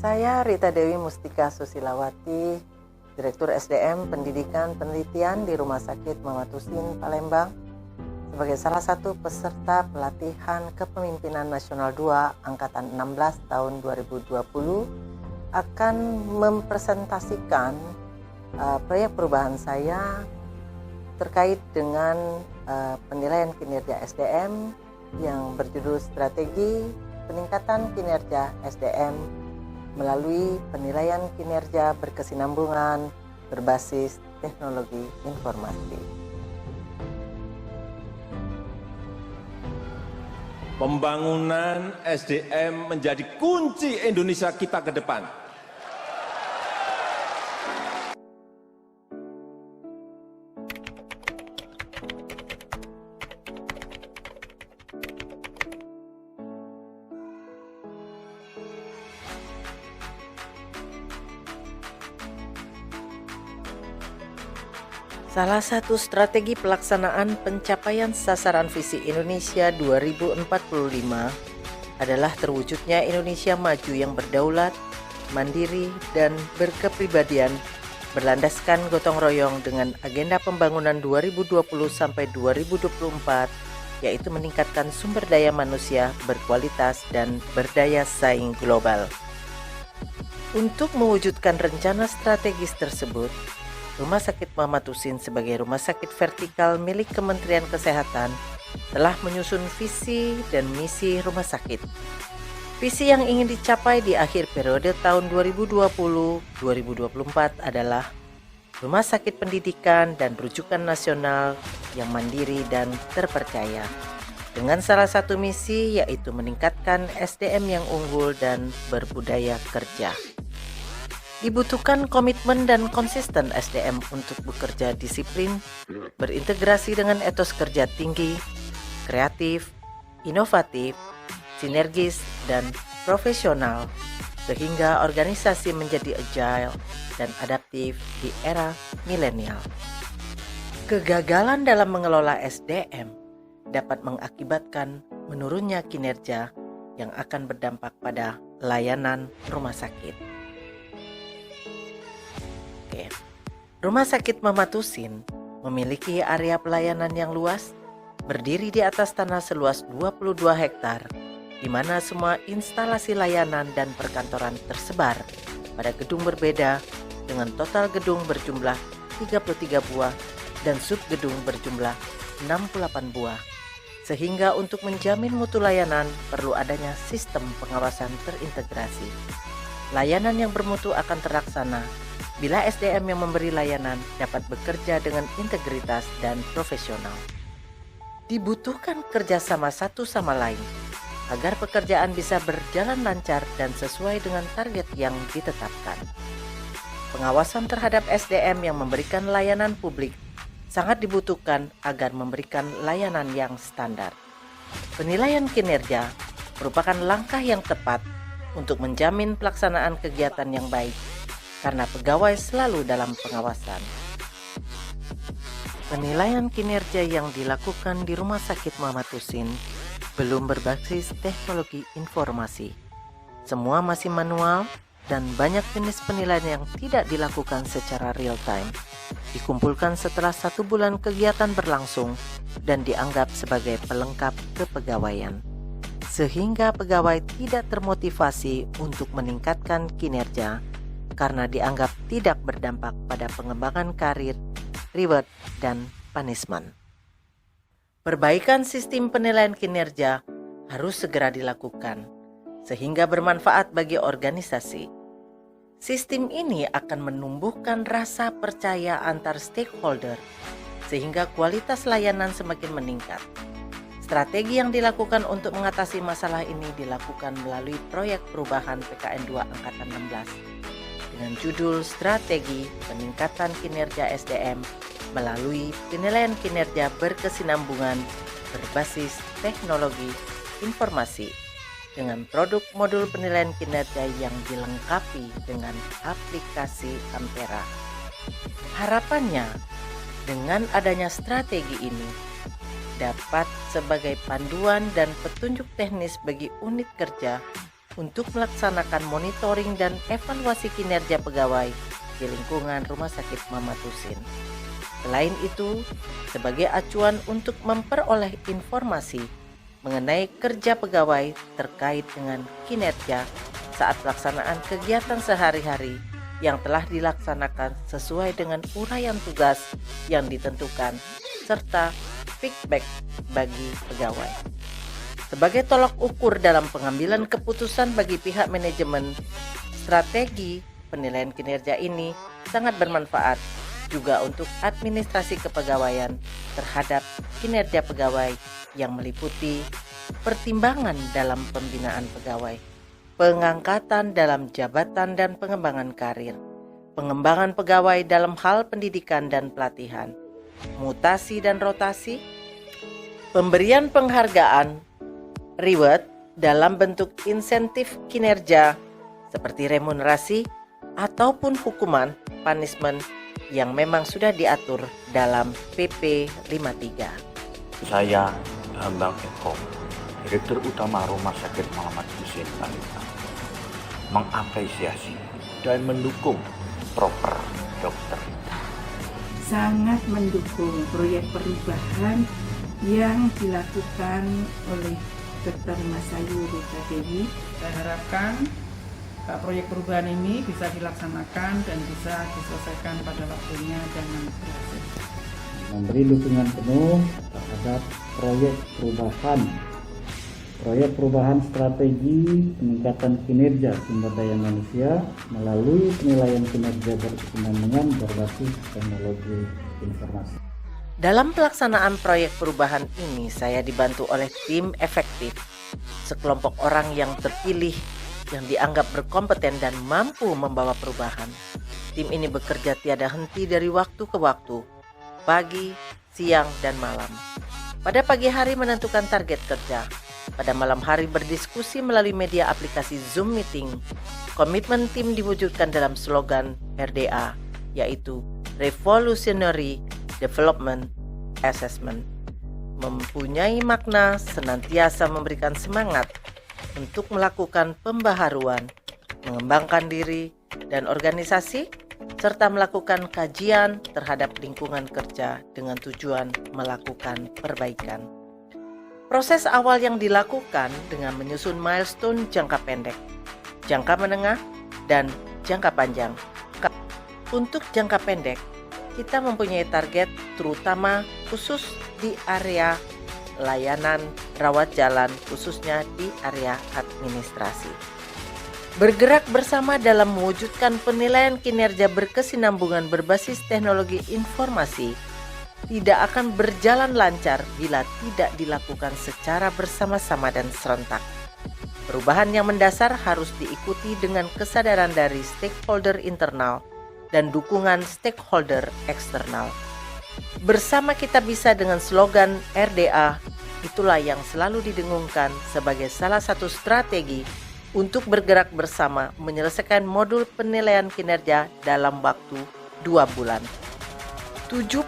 Saya Rita Dewi Mustika Susilawati, Direktur SDM Pendidikan Penelitian di Rumah Sakit Muhammad Husin, Palembang, sebagai salah satu peserta pelatihan Kepemimpinan Nasional 2 Angkatan 16 tahun 2020 akan mempresentasikan proyek perubahan saya terkait dengan penilaian kinerja SDM yang berjudul Strategi Peningkatan Kinerja SDM melalui penilaian kinerja berkesinambungan berbasis teknologi informasi. Pembangunan SDM menjadi kunci Indonesia kita ke depan. Salah satu strategi pelaksanaan pencapaian sasaran visi Indonesia 2045 adalah terwujudnya Indonesia maju yang berdaulat, mandiri, dan berkepribadian berlandaskan gotong royong dengan agenda pembangunan 2020 sampai 2024, yaitu meningkatkan sumber daya manusia berkualitas dan berdaya saing global. Untuk mewujudkan rencana strategis tersebut, Rumah Sakit Muhammad Husin sebagai rumah sakit vertikal milik Kementerian Kesehatan telah menyusun visi dan misi rumah sakit. Visi yang ingin dicapai di akhir periode tahun 2020-2024 adalah rumah sakit pendidikan dan rujukan nasional yang mandiri dan terpercaya. Dengan salah satu misi yaitu meningkatkan SDM yang unggul dan berbudaya kerja. Dibutuhkan komitmen dan konsisten SDM untuk bekerja disiplin, berintegrasi dengan etos kerja tinggi, kreatif, inovatif, sinergis, dan profesional, sehingga organisasi menjadi agile dan adaptif di era milenial. Kegagalan dalam mengelola SDM dapat mengakibatkan menurunnya kinerja yang akan berdampak pada layanan rumah sakit. Rumah Sakit Muhammad Husin memiliki area pelayanan yang luas, berdiri di atas tanah seluas 22 hektar, di mana semua instalasi layanan dan perkantoran tersebar pada gedung berbeda dengan total gedung berjumlah 33 buah dan subgedung berjumlah 68 buah. Sehingga untuk menjamin mutu layanan perlu adanya sistem pengawasan terintegrasi. Layanan yang bermutu akan terlaksana bila SDM yang memberi layanan dapat bekerja dengan integritas dan profesional. Dibutuhkan kerjasama satu sama lain agar pekerjaan bisa berjalan lancar dan sesuai dengan target yang ditetapkan. Pengawasan terhadap SDM yang memberikan layanan publik sangat dibutuhkan agar memberikan layanan yang standar. Penilaian kinerja merupakan langkah yang tepat untuk menjamin pelaksanaan kegiatan yang baik, karena pegawai selalu dalam pengawasan. Penilaian kinerja yang dilakukan di Rumah Sakit Muhammad Husin belum berbasis teknologi informasi. Semua masih manual dan banyak jenis penilaian yang tidak dilakukan secara real time. Dikumpulkan setelah 1 bulan kegiatan berlangsung dan dianggap sebagai pelengkap kepegawaian. Sehingga pegawai tidak termotivasi untuk meningkatkan kinerja karena dianggap tidak berdampak pada pengembangan karir, reward, dan punishment. Perbaikan sistem penilaian kinerja harus segera dilakukan, sehingga bermanfaat bagi organisasi. Sistem ini akan menumbuhkan rasa percaya antar stakeholder, sehingga kualitas layanan semakin meningkat. Strategi yang dilakukan untuk mengatasi masalah ini dilakukan melalui proyek perubahan PKN 2 Angkatan 16 dengan judul Strategi Peningkatan Kinerja SDM melalui penilaian kinerja berkesinambungan berbasis teknologi informasi dengan produk modul penilaian kinerja yang dilengkapi dengan aplikasi Ampera. Harapannya, dengan adanya strategi ini, dapat sebagai panduan dan petunjuk teknis bagi unit kerja untuk melaksanakan monitoring dan evaluasi kinerja pegawai di lingkungan Rumah Sakit Muhammad Husin. Selain itu, sebagai acuan untuk memperoleh informasi mengenai kerja pegawai terkait dengan kinerja saat pelaksanaan kegiatan sehari-hari yang telah dilaksanakan sesuai dengan uraian tugas yang ditentukan, serta feedback bagi pegawai. Sebagai tolak ukur dalam pengambilan keputusan bagi pihak manajemen, strategi penilaian kinerja ini sangat bermanfaat juga untuk administrasi kepegawaian terhadap kinerja pegawai yang meliputi pertimbangan dalam pembinaan pegawai, pengangkatan dalam jabatan dan pengembangan karir, pengembangan pegawai dalam hal pendidikan dan pelatihan, mutasi dan rotasi, pemberian penghargaan, reward dalam bentuk insentif kinerja seperti remunerasi ataupun hukuman punishment yang memang sudah diatur dalam PP 53. Saya Bambang Eko, Direktur Utama Rumah Sakit Muhammad Husin Kalimantan, mengapresiasi dan mendukung proper dokter. Sangat mendukung proyek perubahan yang dilakukan oleh Dr. Masayu Rita Dewi. Saya harapkan proyek perubahan ini bisa dilaksanakan dan bisa diselesaikan pada waktunya dengan berhasil. Memberi dukungan penuh terhadap proyek perubahan strategi peningkatan kinerja sumber daya manusia melalui penilaian kinerja berkesinambungan berbasis teknologi informasi. Dalam pelaksanaan proyek perubahan ini, saya dibantu oleh tim efektif, sekelompok orang yang terpilih yang dianggap berkompeten dan mampu membawa perubahan. Tim ini bekerja tiada henti dari waktu ke waktu, pagi, siang, dan malam. Pada pagi hari menentukan target kerja, pada malam hari berdiskusi melalui media aplikasi Zoom Meeting. Komitmen tim diwujudkan dalam slogan RDA, yaitu Revolutionary Development Assessment. Mempunyai makna senantiasa memberikan semangat untuk melakukan pembaharuan, mengembangkan diri dan organisasi, serta melakukan kajian terhadap lingkungan kerja dengan tujuan melakukan perbaikan. Proses awal yang dilakukan dengan menyusun milestone jangka pendek, jangka menengah, dan jangka panjang. Untuk jangka pendek, kita mempunyai target terutama khusus di area layanan rawat jalan, khususnya di area administrasi. Bergerak bersama dalam mewujudkan penilaian kinerja berkesinambungan berbasis teknologi informasi tidak akan berjalan lancar bila tidak dilakukan secara bersama-sama dan serentak. Perubahan yang mendasar harus diikuti dengan kesadaran dari stakeholder internal dan dukungan stakeholder eksternal. Bersama kita bisa dengan slogan RDA, itulah yang selalu didengungkan sebagai salah satu strategi untuk bergerak bersama menyelesaikan modul penilaian kinerja dalam waktu 2 bulan. 70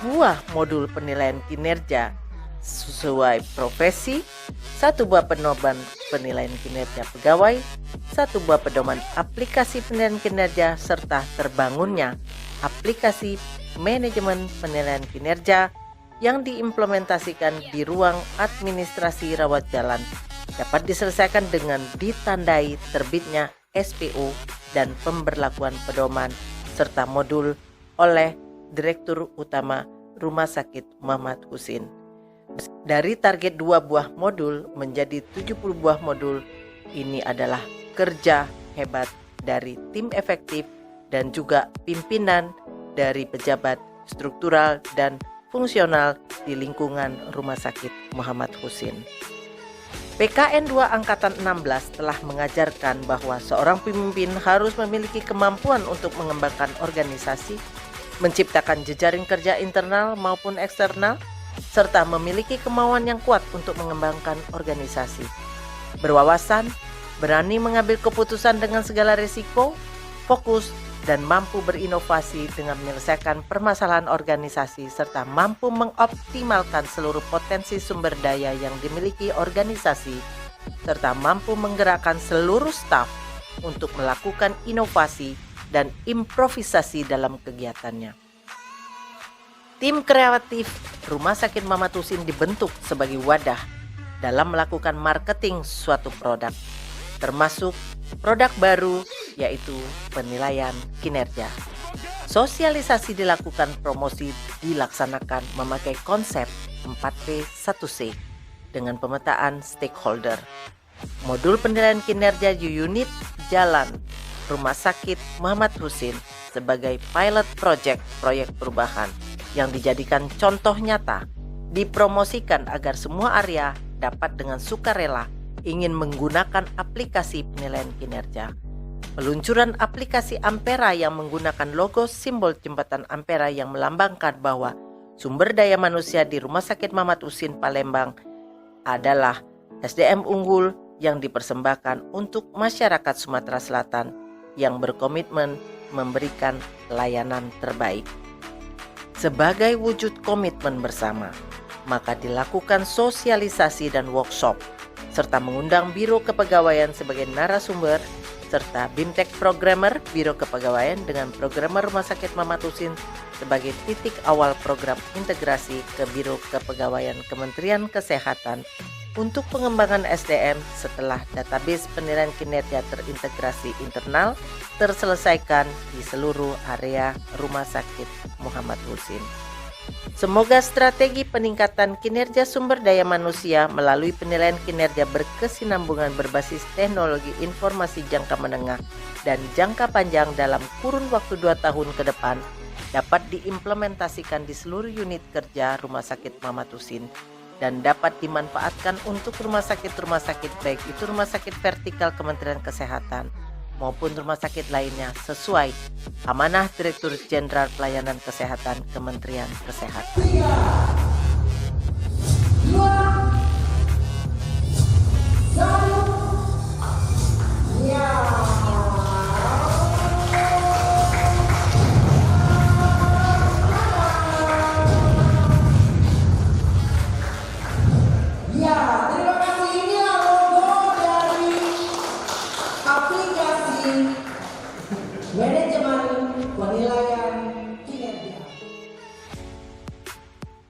buah modul penilaian kinerja sesuai profesi, 1 buah pedoman penilaian kinerja pegawai, 1 buah pedoman aplikasi penilaian kinerja, serta terbangunnya aplikasi manajemen penilaian kinerja yang diimplementasikan di ruang administrasi rawat jalan dapat diselesaikan dengan ditandai terbitnya SPO dan pemberlakuan pedoman serta modul oleh Direktur Utama Rumah Sakit Muhammad Husin. Dari target 2 buah modul menjadi 70 buah modul, ini adalah kerja hebat dari tim efektif dan juga pimpinan dari pejabat struktural dan fungsional di lingkungan Rumah Sakit Muhammad Husin. PKN 2 Angkatan 16 telah mengajarkan bahwa seorang pemimpin harus memiliki kemampuan untuk mengembangkan organisasi, menciptakan jejaring kerja internal maupun eksternal, serta memiliki kemauan yang kuat untuk mengembangkan organisasi. Berwawasan, berani mengambil keputusan dengan segala risiko, fokus, dan mampu berinovasi dengan menyelesaikan permasalahan organisasi serta mampu mengoptimalkan seluruh potensi sumber daya yang dimiliki organisasi serta mampu menggerakkan seluruh staf untuk melakukan inovasi dan improvisasi dalam kegiatannya. Tim kreatif Rumah Sakit Muhammad Husin dibentuk sebagai wadah dalam melakukan marketing suatu produk, termasuk produk baru yaitu penilaian kinerja. Sosialisasi dilakukan, promosi dilaksanakan memakai konsep 4P 1C dengan pemetaan stakeholder. Modul penilaian kinerja unit jalan Rumah Sakit Muhammad Husin sebagai pilot project proyek perubahan yang dijadikan contoh nyata, dipromosikan agar semua area dapat dengan sukarela ingin menggunakan aplikasi penilaian kinerja. Peluncuran aplikasi Ampera yang menggunakan logo simbol jembatan Ampera yang melambangkan bahwa sumber daya manusia di Rumah Sakit Muhammad Husin Palembang adalah SDM unggul yang dipersembahkan untuk masyarakat Sumatera Selatan yang berkomitmen memberikan layanan terbaik. Sebagai wujud komitmen bersama, maka dilakukan sosialisasi dan workshop, serta mengundang Biro Kepegawaian sebagai narasumber, serta BIMTEK Programmer Biro Kepegawaian dengan Programmer Rumah Sakit Muhammad Husin sebagai titik awal program integrasi ke Biro Kepegawaian Kementerian Kesehatan untuk pengembangan SDM setelah database penilaian kinerja terintegrasi internal terselesaikan di seluruh area Rumah Sakit Muhammad Husin. Semoga strategi peningkatan kinerja sumber daya manusia melalui penilaian kinerja berkesinambungan berbasis teknologi informasi jangka menengah dan jangka panjang dalam kurun waktu 2 tahun ke depan dapat diimplementasikan di seluruh unit kerja Rumah Sakit Muhammad Husin dan dapat dimanfaatkan untuk rumah sakit baik itu rumah sakit vertikal Kementerian Kesehatan maupun rumah sakit lainnya sesuai amanah Direktur Jenderal Pelayanan Kesehatan Kementerian Kesehatan. Terima kasih. Inilah logo dari aplikasi manajemen penilaian kinerja.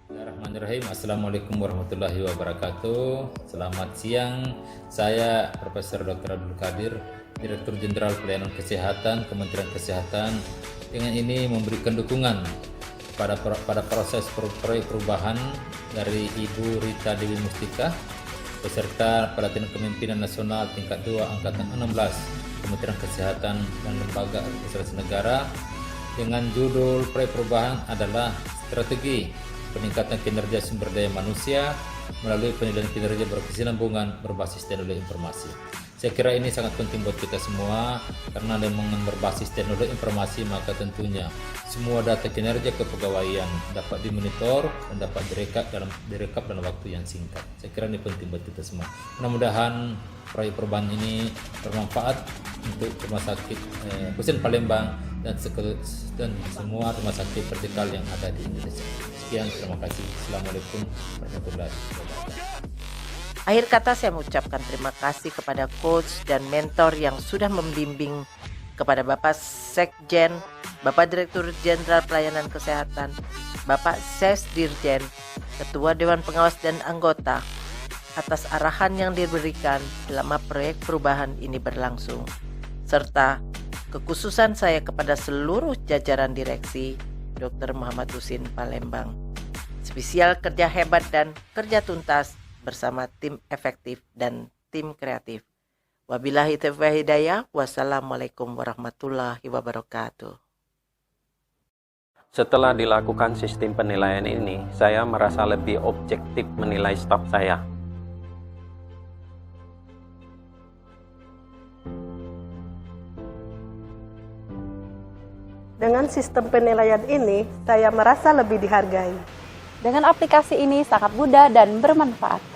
Bismillahirrahmanirrahim. Assalamualaikum warahmatullahi wabarakatuh. Selamat siang. Saya Profesor Dr. Abdul Qadir, Direktur Jenderal Pelayanan Kesehatan Kementerian Kesehatan. Dengan ini memberikan dukungan pada proses proyek perubahan dari Ibu Rita Dewi Mustika beserta Pelatihan Kepemimpinan Nasional tingkat 2 angkatan 16 Kementerian Kesehatan dan Lembaga Administrasi Negara dengan judul proyek perubahan adalah Strategi Peningkatan Kinerja Sumber Daya Manusia melalui penilaian kinerja berkesinambungan berbasis teknologi informasi. Saya kira ini sangat penting buat kita semua karena dengan berbasis teknologi informasi maka tentunya semua data kinerja kepegawaian dapat dimonitor dan dapat direkap dalam waktu yang singkat. Saya kira ini penting buat kita semua. Mudah-mudahan proyek perubahan ini bermanfaat untuk Rumah Sakit Husin Palembang dan semua rumah sakit vertikal yang ada di Indonesia. Sekian, terima kasih. Assalamualaikum warahmatullahi wabarakatuh. Akhir kata saya mengucapkan terima kasih kepada coach dan mentor yang sudah membimbing, kepada Bapak Sekjen, Bapak Direktur Jenderal Pelayanan Kesehatan, Bapak Sesdirjen, Ketua Dewan Pengawas dan anggota atas arahan yang diberikan selama proyek perubahan ini berlangsung, serta kekhususan saya kepada seluruh jajaran direksi Dr. Muhammad Husin Palembang. Spesial kerja hebat dan kerja tuntas bersama tim efektif dan tim kreatif. Wabillahi taufiq wal hidayah. Wassalamualaikum warahmatullahi wabarakatuh. Setelah dilakukan sistem penilaian ini, saya merasa lebih objektif menilai staf saya. Dengan sistem penilaian ini, saya merasa lebih dihargai. Dengan aplikasi ini sangat mudah dan bermanfaat.